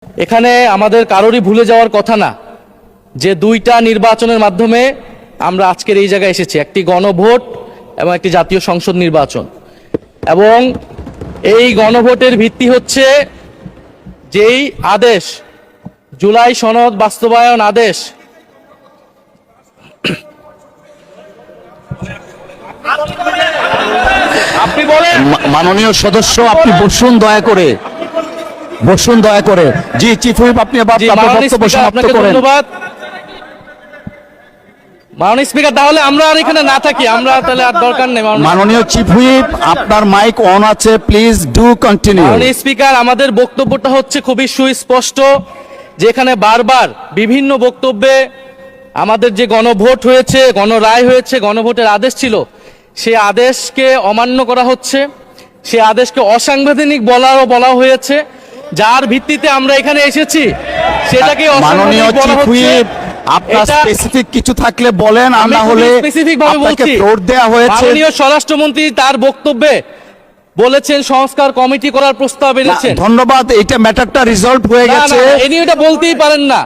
এখানে আমাদের কারোরই ভুলে যাওয়ার কথা না যে দুইটা নির্বাচনের মাধ্যমে আমরা আজকের এই জায়গায় এসেছি, একটি গণভোট এবং একটি জাতীয় সংসদ নির্বাচন। এবং এই গণভোটের ভিত্তি হচ্ছে যেই আদেশ, জুলাই সনদ বাস্তবায়ন আদেশ, আপনি বলেন। মাননীয় সদস্য, আপনি বসুন দয়া করে, বসুন দয়া করে। জি চিফ হুইপ, আপনি আবার আপনার বক্তব্য সমাপ্ত করেন। ধন্যবাদ মাননীয় স্পিকার। তাহলে আমরা আর এখানে না থাকি, আমরা তাহলে আর দরকার নেই। মাননীয় চিফ হুইপ, আপনার মাইক অন আছে, প্লিজ ডু কন্টিনিউ। মাননীয় স্পিকার, আমাদের বক্তব্যটা হচ্ছে খুবই সুস্পষ্ট, যেখানে বারবার বিভিন্ন বক্তব্যে আমাদের যে গণভোট হয়েছে, গণরায় হয়েছে, গণভোটের আদেশ ছিল, সে আদেশকে অমান্য করা হচ্ছে, সে আদেশকে অসাংবিধানিক বলা হয়েছে। যার ভিত্তিতে আমরা এখানে এসেছি সেটাকে মাননীয় চিফ হুইপ, আপনার স্পেসিফিক কিছু থাকলে বলেন, আর না হলে স্পেসিফিক ভাবে আপনাকে বলছি। ফ্লোর দেয়া হয়েছে। মাননীয় স্বরাষ্ট্রমন্ত্রী তার বক্তব্যে বলেছেন সংস্কার কমিটি করার প্রস্তাব এনেছেন। ধন্যবাদ, এটা ম্যাটারটা রিজলভ হয়ে গেছে। এনি এটা বলতেই পারেন না,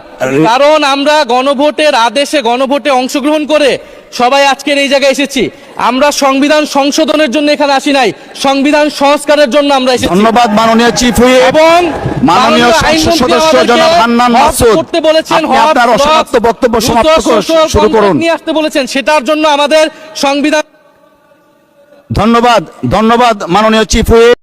কারণ আমরা গণভোটের আদেশে, গণভোটে অংশগ্রহণ করে সবাই আজকের এই জায়গায় এসেছি। আমরা সংবিধান সংশোধনের জন্য এখানে আসি নাই, সংবিধান সংস্কারের জন্য আমরা এসেছি। ধন্যবাদ মাননীয় চিফ হুইপ। এবং মাননীয় সংসদ সদস্য জনাব হান্নান মাসুদ, করতে বলেছেন, আপনি আপনার অসমাপ্ত বক্তব্য সমাপ্ত শুরু করুন। নিয়ে আসতে বলেছেন, সেটার জন্য আমাদের সংবিধান। ধন্যবাদ, ধন্যবাদ মাননীয় চিফ হুইপ।